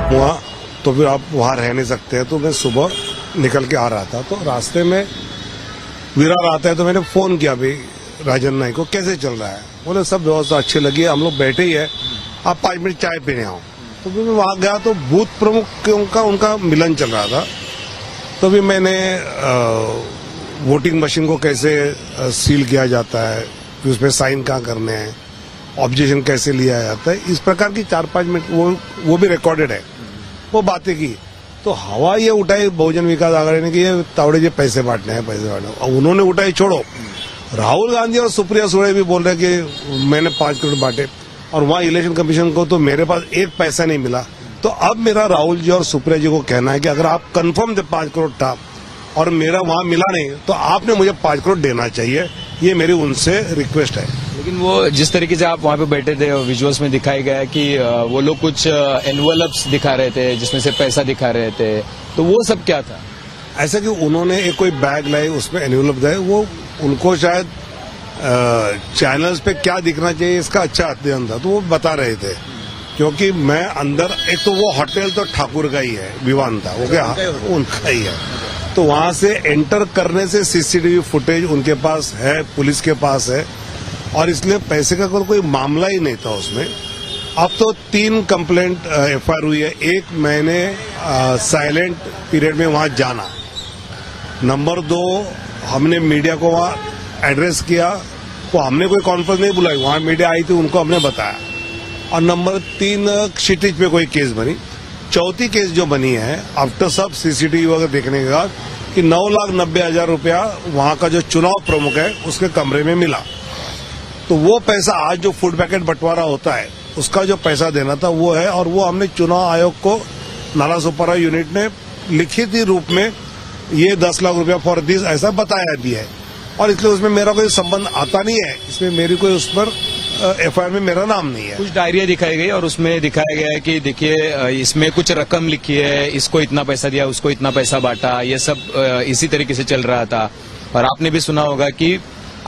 हुआ तो फिर आप वहाँ रह नहीं सकते हैं, तो मैं सुबह निकल के आ रहा था, तो रास्ते में विरार आता है, तो मैंने फोन किया भाई राजन नाइक को, कैसे चल रहा है? बोले सब व्यवस्था अच्छी लगी है, हम लोग बैठे ही है, आप 5 मिनट चाय पीने आओ। तो फिर मैं वहाँ गया तो बूथ प्रमुख का उनका मिलन चल रहा था। तो भी मैंने वोटिंग मशीन को कैसे सील किया जाता है, फिर उसमें साइन कहाँ करने हैं, ऑब्जेक्शन कैसे लिया जाता है, इस प्रकार की 4-5 मिनट वो भी रिकॉर्डेड है, वो बातें की। तो हवा ये उठाई बहुजन विकास आघाड़ी ने कि ये तावड़े जी पैसे बांटने हैं, पैसे बांटने हैं। और उन्होंने उठाई, छोड़ो, राहुल गांधी और सुप्रिया सुळे भी बोल रहे कि मैंने 5 करोड़ बांटे, और वहां इलेक्शन कमीशन को तो मेरे पास 1 पैसा नहीं मिला। तो अब मेरा राहुल जी और सुप्रिया जी को कहना है कि अगर आप कंफर्म थे 5 करोड़ था और मेरा वहां मिला नहीं, तो आपने मुझे 5 करोड़ देना चाहिए, ये मेरी उनसे रिक्वेस्ट है। लेकिन वो जिस तरीके से आप वहाँ पे बैठे थे, विजुअल्स में दिखाया गया है कि वो लोग कुछ एनवेलप्स दिखा रहे थे जिसमें से पैसा दिखा रहे थे, तो वो सब क्या था? ऐसा कि उन्होंने एक कोई बैग लाई, उसमें एनवेलप दिए, वो उनको शायद चैनल्स पे क्या दिखना चाहिए इसका अच्छा अध्ययन था, तो वो बता रहे थे। क्योंकि मैं अंदर, एक तो वो होटल तो ठाकुर का ही है, विवान था वो, क्या उनका ही है, तो वहां से एंटर करने से सीसीटीवी फुटेज उनके पास है, पुलिस के पास है, और इसलिए पैसे का कोई मामला ही नहीं था उसमें। अब तो 3 कंप्लेंट एफआईआर हुई है। एक, मैंने साइलेंट पीरियड में वहां जाना। नंबर 2, हमने मीडिया को वहां एड्रेस किया, तो हमने कोई कॉन्फ्रेंस नहीं बुलाई, वहां मीडिया आई थी, उनको हमने बताया। और नंबर 3, क्षितिज पे कोई केस बनी। चौथी केस जो बनी है आफ्टर सब सीसीटीवी वगैरह देखने के बाद, कि 9,90,000 रुपया वहां का जो चुनाव प्रमुख है उसके कमरे में मिला। तो वो पैसा आज जो फूड पैकेट बंटवारा होता है उसका जो पैसा देना था वो है, और वो हमने चुनाव आयोग को नालासोपारा यूनिट ने लिखित रूप में ये 10 लाख रुपया फॉर दिस ऐसा बताया भी है, और इसलिए उसमें मेरा कोई संबंध आता नहीं है, इसमें मेरी कोई उस पर एफआईआर में मेरा नाम नहीं है। कुछ डायरिया दिखाई गई और उसमें दिखाया गया है कि देखिए इसमें कुछ रकम लिखी है, इसको इतना पैसा दिया, उसको इतना पैसा बांटा, ये सब इसी तरीके से चल रहा था। और आपने भी सुना होगा कि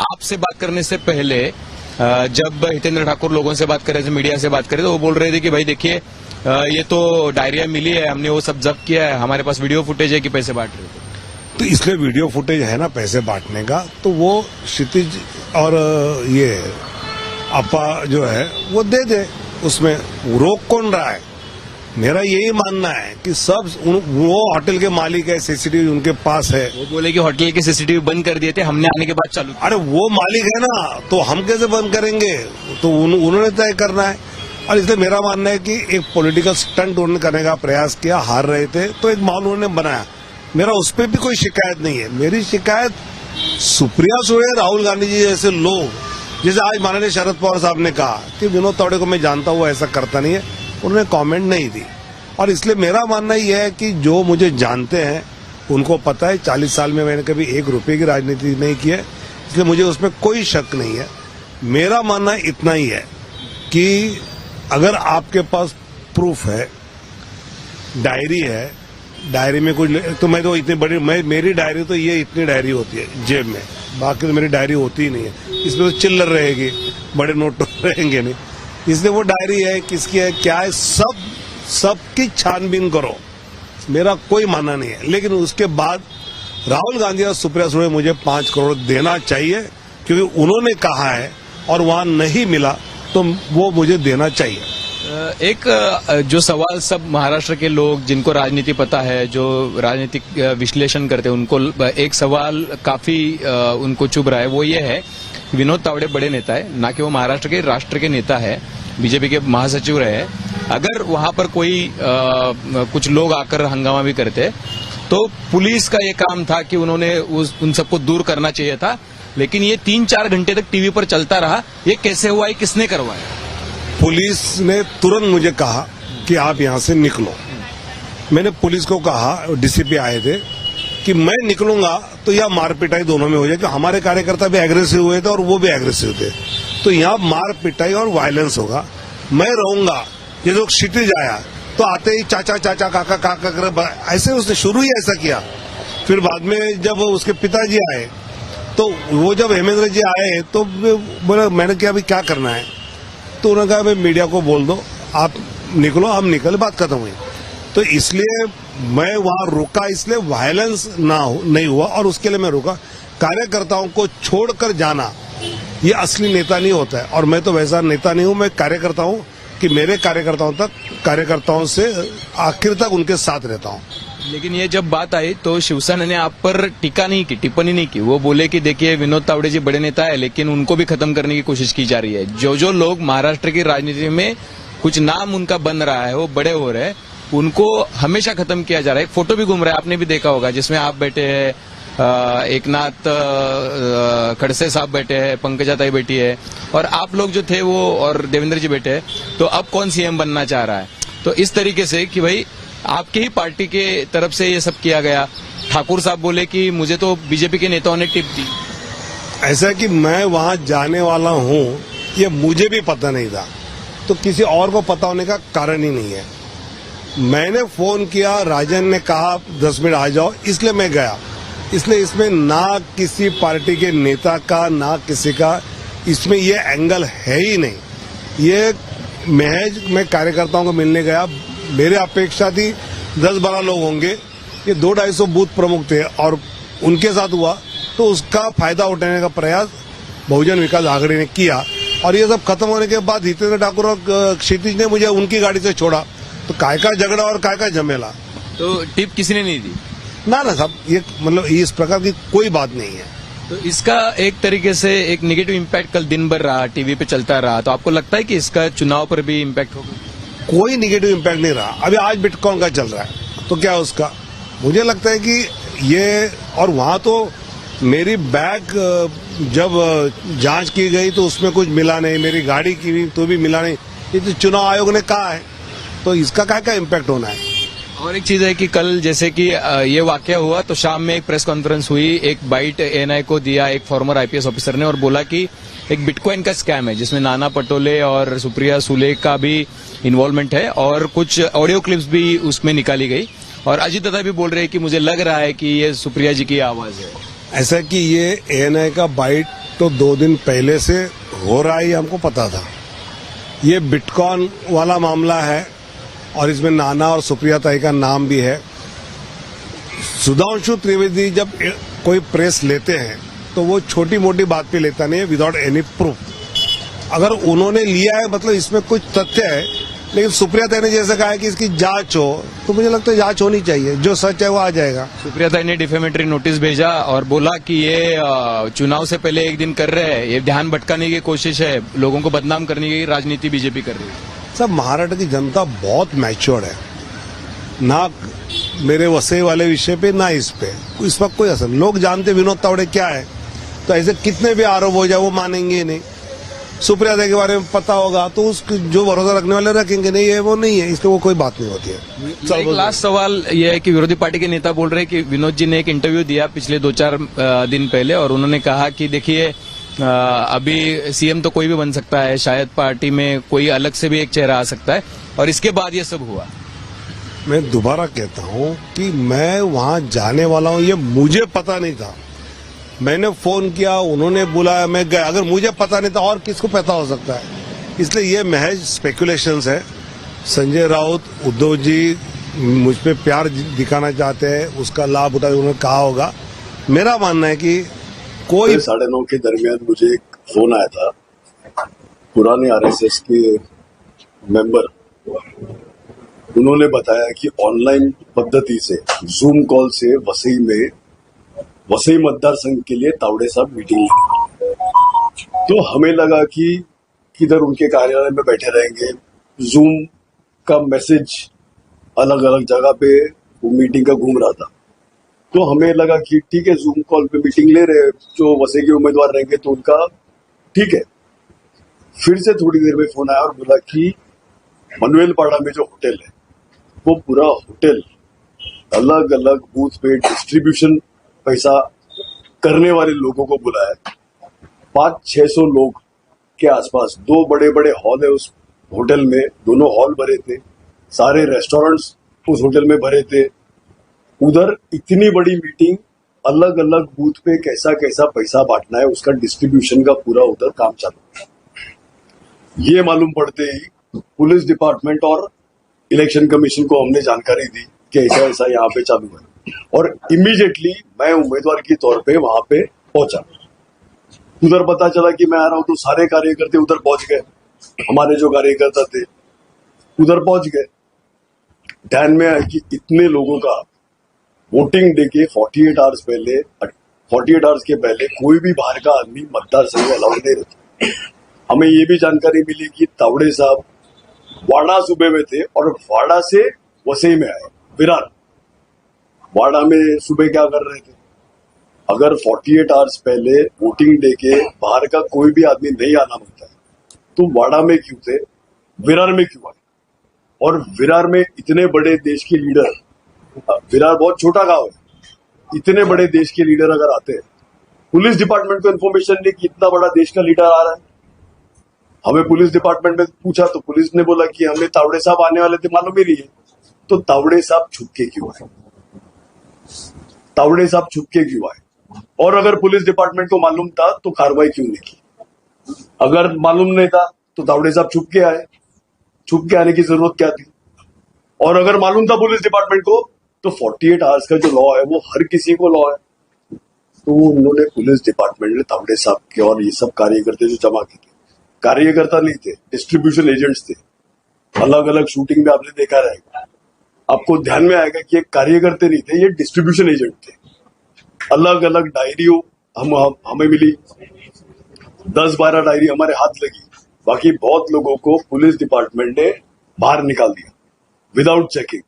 आपसे बात करने से पहले जब हितेंद्र ठाकुर लोगों से बात कर रहे थे, मीडिया से बात कर रहे थे, वो बोल रहे थे कि भाई देखिए ये तो डायरिया मिली है, हमने वो सब जब्त किया है, हमारे पास वीडियो फुटेज है कि पैसे बांट रहे थे। तो इसलिए वीडियो फुटेज है ना पैसे बांटने का, तो वो क्षितिज और ये अपा जो है वो दे दे, उसमें रोक कौन रहा है? मेरा यही मानना है कि सब वो होटल के मालिक है, सीसीटीवी उनके पास है। वो बोले कि होटल के सीसीटीवी बंद कर दिए थे, हमने आने के बाद चालू। अरे वो मालिक है ना, तो हम कैसे बंद करेंगे? तो उन्होंने तय करना है। और इसलिए मेरा मानना है कि एक पॉलिटिकल स्टंट उन्होंने करने का प्रयास किया, हार रहे थे तो एक माहौल उन्होंने बनाया। मेरा उस पर भी कोई शिकायत नहीं है। मेरी शिकायत सुप्रिया सुळे, राहुल गांधी जी जैसे लोग, जैसे आज माननीय शरद पवार साहब ने कहा कि विनोद तावड़े को मैं जानता हूं, वो ऐसा करता नहीं है, उन्होंने कमेंट नहीं दी। और इसलिए मेरा मानना यह है कि जो मुझे जानते हैं उनको पता है 40 साल में मैंने कभी 1 रुपए की राजनीति नहीं की है, इसलिए मुझे उसमें कोई शक नहीं है। मेरा मानना इतना ही है कि अगर आपके पास प्रूफ है, डायरी है, डायरी में कुछ, तो मैं तो इतनी बड़ी, मेरी डायरी तो ये इतनी डायरी होती है जेब में, बाकी तो मेरी डायरी होती ही नहीं है। इसमें तो चिल्लर रहेगी, बड़े नोट तो रहेंगे नहीं। इसलिए वो डायरी है, किसकी है, क्या है, सबकी छानबीन करो, मेरा कोई मानना नहीं है। लेकिन उसके बाद राहुल गांधी और सुप्रिया सुळे मुझे 5 करोड़ देना चाहिए, क्योंकि उन्होंने कहा है और वहां नहीं मिला, तो वो मुझे देना चाहिए। एक जो सवाल सब महाराष्ट्र के लोग जिनको राजनीति पता है, जो राजनीतिक विश्लेषण करते हैं, उनको एक सवाल काफी उनको चुभ रहा है, वो ये है विनोद तावड़े बड़े नेता है, ना कि वो महाराष्ट्र के राष्ट्र के नेता है, बीजेपी के महासचिव रहे हैं। अगर वहां पर कोई कुछ लोग आकर हंगामा भी करते तो पुलिस का ये काम था कि उन्होंने उन सबको दूर करना चाहिए था, लेकिन ये 3-4 घंटे तक टीवी पर चलता रहा। ये कैसे हुआ, ये किसने करवाया? पुलिस ने तुरंत मुझे कहा कि आप यहां से निकलो। मैंने पुलिस को कहा, डीसीपी आए थे, कि मैं निकलूंगा तो यह मार पिटाई दोनों में हो जाएगी। हमारे कार्यकर्ता भी एग्रेसिव हुए थे और वो भी एग्रेसिव थे, तो यहाँ मार पिटाई और वायलेंस होगा। मैं रहूंगा। ये लोग क्षितिज आया तो आते ही चाचा चाचा काका काका कर, ऐसे उसने शुरू ही ऐसा किया। फिर बाद में जब उसके पिताजी आए, तो वो जब हेमेंद्र जी आए तो बोला, मैंने क्या अभी क्या करना है, तो उन्होंने कहा भाई मीडिया को बोल दो, आप निकलो, हम निकले, बात खत्म हुई। तो इसलिए मैं वहां रुका, इसलिए वायलेंस नहीं हुआ, और उसके लिए मैं रुका। कार्यकर्ताओं को छोड़कर जाना ये असली नेता नहीं होता है, और मैं तो वैसा नेता नहीं हूं। मैं कार्यकर्ता हूं कि मेरे कार्यकर्ताओं से आखिर तक उनके साथ रहता हूं। लेकिन ये जब बात आई तो शिवसेना ने आप पर टीका नहीं की, टिप्पणी नहीं की। वो बोले कि देखिए विनोद तावड़े जी बड़े नेता है, लेकिन उनको भी खत्म करने की कोशिश की जा रही है। जो लोग महाराष्ट्र की राजनीति में कुछ नाम उनका बन रहा है, वो बड़े हो रहे हैं, उनको हमेशा खत्म किया जा रहा है। एक फोटो भी घूम रहा है, आपने भी देखा होगा, जिसमें आप बैठे हैं, एकनाथ खड़से साहब बैठे हैं, पंकजाताई बैठी है, और आप लोग जो थे वो, और देवेंद्र जी बैठे हैं। तो अब कौन सीएम बनना चाह रहा है? तो इस तरीके से कि भाई आपकी ही पार्टी के तरफ से ये सब किया गया। ठाकुर साहब बोले कि मुझे तो बीजेपी के नेताओं ने टिप दी। ऐसा है कि मैं वहां जाने वाला हूं, ये मुझे भी पता नहीं था, तो किसी और को पता होने का कारण ही नहीं है। मैंने फोन किया, राजन ने कहा 10 मिनट आ जाओ, इसलिए मैं गया। इसलिए इसमें ना किसी पार्टी के नेता का, ना किसी का इसमें ये एंगल है ही नहीं। ये महज मैं कार्यकर्ताओं को मिलने गया। मेरे अपेक्षा थी 10-12 लोग होंगे, ये 200-250 बूथ प्रमुख थे, और उनके साथ हुआ तो उसका फायदा उठाने का प्रयास बहुजन विकास आघाड़ी ने किया। और ये सब खत्म होने के बाद हितेंद्र ठाकुर और क्षितिज ने मुझे उनकी गाड़ी से छोड़ा। तो काय का झगड़ा और काय का झमेला। तो टिप किसी ने नहीं दी? ना साहब, ये मतलब इस प्रकार की कोई बात नहीं है। तो इसका एक तरीके से एक नेगेटिव इम्पैक्ट कल दिन भर रहा, टीवी पे चलता रहा। तो आपको लगता है कि इसका चुनाव पर भी इम्पैक्ट होगा? कोई नेगेटिव इम्पैक्ट नहीं रहा। अभी आज बिटकॉइन का चल रहा है, तो क्या उसका, मुझे लगता है कि ये, और वहां तो मेरी बैग जब जांच की गई तो उसमें कुछ मिला नहीं, मेरी गाड़ी की तो भी मिला नहीं। ये तो चुनाव आयोग ने कहा है, तो इसका क्या इम्पैक्ट होना है। और एक चीज है कि कल जैसे कि ये वाकया हुआ तो शाम में एक प्रेस कॉन्फ्रेंस हुई, एक बाइट एएनआई को दिया एक फॉर्मर आईपीएस ऑफिसर ने, और बोला कि एक बिटकॉइन का स्कैम है जिसमें नाना पटोले और सुप्रिया सुले का भी इन्वॉल्वमेंट है, और कुछ ऑडियो क्लिप्स भी उसमें निकाली गई। और अजीत दादा भी बोल रहे हैं कि मुझे लग रहा है कि ये सुप्रिया जी की आवाज है। ऐसा कि ये एएनआई का बाइट तो 2 दिन पहले से हो रहा है, ये हमको पता था। ये बिटकॉइन वाला मामला है, और इसमें नाना और सुप्रिया ताई का नाम भी है। सुधांशु त्रिवेदी जब कोई प्रेस लेते हैं तो वो छोटी मोटी बात पे लेता नहीं है, विदाउट एनी प्रूफ। अगर उन्होंने लिया है मतलब इसमें कुछ तथ्य है। लेकिन सुप्रिया ताई ने जैसे कहा है कि इसकी जांच हो, तो मुझे लगता है जांच होनी चाहिए, जो सच है वो आ जाएगा। सुप्रिया ताई ने डिफेमेटरी नोटिस भेजा और बोला कि ये चुनाव से पहले एक दिन कर रहे हैं, ये ध्यान भटकाने की कोशिश है, लोगों को बदनाम करने की राजनीति बीजेपी कर रही है। सब महाराष्ट्र की जनता बहुत मैच्योर्ड है, ना मेरे वसई वाले विषय पे ना इस पे, इस वक्त कोई असर। लोग जानते विनोद तावड़े क्या है, तो ऐसे कितने भी आरोप हो जाए वो मानेंगे ही नहीं। सुप्रिया ताई के बारे में पता होगा तो उस जो भरोसा रखने वाले रखेंगे नहीं, है वो नहीं है, इसलिए वो कोई बात नहीं होती है। एक लास्ट सवाल ये है कि विरोधी पार्टी के नेता बोल रहे हैं कि विनोद जी ने एक इंटरव्यू दिया पिछले 2-4 दिन पहले, और उन्होंने कहा कि देखिए अभी सीएम तो कोई भी बन सकता है, शायद पार्टी में कोई अलग से भी एक चेहरा आ सकता है, और इसके बाद ये सब हुआ। मैं दोबारा कहता हूं कि मैं वहां जाने वाला हूं, ये मुझे पता नहीं था। मैंने फोन किया, उन्होंने बुलाया, मैं गया। अगर मुझे पता नहीं था और किसको पता हो सकता है? इसलिए ये महज स्पेकुलेशंस है। संजय राउत, उद्धव जी मुझ पे प्यार दिखाना चाहते हैं, उसका लाभ उठाते उन्होंने कहा होगा। मेरा मानना है कि कोई 9:30 के दरमियान मुझे एक फोन आया था, पुराने आरएसएस के मेंबर, उन्होंने बताया कि ऑनलाइन पद्धति से जूम कॉल से वसई मतदार संघ के लिए तावड़े साहब मीटिंग लेंगे। तो हमें लगा कि किधर उनके कार्यालय में बैठे रहेंगे, जूम का मैसेज अलग अलग जगह पे वो मीटिंग का घूम रहा था। तो हमें लगा कि ठीक है, जूम कॉल पे मीटिंग ले रहे, जो वसई के उम्मीदवार रहेंगे तो उनका ठीक है। फिर से थोड़ी देर में फोन आया और बोला कि मनवेलपाड़ा में जो होटल है, वो पूरा होटल अलग अलग बूथ पे डिस्ट्रीब्यूशन पैसा करने वाले लोगों को बुलाया। 500-600 लोग के आसपास, 2 बड़े बड़े हॉल है उस होटल में, दोनों हॉल भरे थे, सारे रेस्टोरेंट्स उस होटल में भरे थे। उधर इतनी बड़ी मीटिंग, अलग अलग बूथ पे कैसा कैसा पैसा बांटना है, उसका डिस्ट्रीब्यूशन का पूरा उधर काम चालू है। ये मालूम पड़ते ही पुलिस डिपार्टमेंट और इलेक्शन कमीशन को हमने जानकारी दी कि ऐसा ऐसा यहाँ पे चालू है, और इमीडिएटली मैं उम्मीदवार के तौर पे वहां पे पहुंचा। उधर पता चला कि मैं आ रहा हूं तो सारे कार्यकर्ता उधर पहुंच गए, हमारे जो कार्यकर्ता थे उधर पहुंच गए। ध्यान में आया कि इतने लोगों का वोटिंग डे के 48 आवर्स के पहले कोई भी बाहर का आदमी मतदार संघ अलाउड नहीं रहता। हमें ये भी जानकारी मिली कि तावड़े साहब वाड़ा सूबे में थे और वाड़ा से वसई में आए, विरार। वाड़ा में सुबह क्या कर रहे थे? अगर 48 आवर्स पहले वोटिंग डे के बाहर का कोई भी आदमी नहीं आना होता है तो वाड़ा में क्यों थे, विरार में क्यों आए? और विरार में इतने बड़े देश के लीडर, विरार बहुत छोटा गांव है, इतने बड़े देश के लीडर अगर आते हैं, पुलिस डिपार्टमेंट को इन्फॉर्मेशन नहीं कि इतना बड़ा देश का लीडर आ रहा है। हमें पुलिस डिपार्टमेंट में पूछा तो पुलिस ने बोला कि हमें तावड़े साहब आने वाले थे, मालूम ही नहीं है। तो तावड़े साहब छुप के क्यों आए? तावड़े साहब छुप के क्यों आए? और अगर पुलिस डिपार्टमेंट को मालूम था तो कार्रवाई क्यों नहीं की? अगर मालूम नहीं था तो तावड़े साहब छुप के आए, छुप के आने की जरूरत क्या थी? और अगर मालूम था पुलिस डिपार्टमेंट को तो 48 आवर्स का जो लॉ है वो हर किसी को लॉ है। तो उन्होंने पुलिस डिपार्टमेंट ने तावड़े साहब के और ये सब कार्यकर्ता जो जमा किए थे, कार्यकर्ता नहीं थे, डिस्ट्रीब्यूशन एजेंट्स थे। अलग अलग शूटिंग में आपने देखा रहेगा, आपको ध्यान में आएगा कि ये कार्यकर्ता नहीं थे, ये डिस्ट्रीब्यूशन एजेंट थे। अलग अलग डायरियों हमें मिली, 10-12 डायरी हमारे हाथ लगी। बाकी बहुत लोगों को पुलिस डिपार्टमेंट ने बाहर निकाल दिया विदाउट चेकिंग।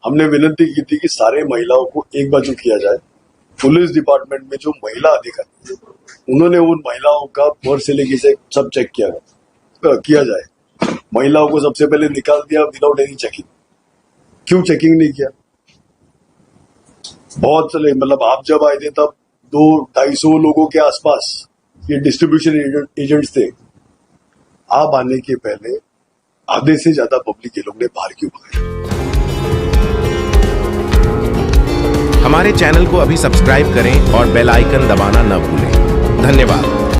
हमने विनती की थी कि सारे महिलाओं को एक बाजू किया जाए। पुलिस डिपार्टमेंट में जो महिला अधिकारी, उन्होंने उन महिलाओं का पर्स से लेके से सब चेक किया जाए। महिलाओं को सबसे पहले निकाल दिया विदाउट एनी चेकिंग। क्यों चेकिंग नहीं किया? बहुत चले, मतलब आप जब आए थे तब 200-250 लोगों के आसपास ये डिस्ट्रीब्यूशन एजेंट्स थे। आप आने के पहले आधे से ज्यादा पब्लिक ये लोग ने बाहर क्यों भगाया? हमारे चैनल को अभी सब्सक्राइब करें और बेल आइकन दबाना न भूलें। धन्यवाद।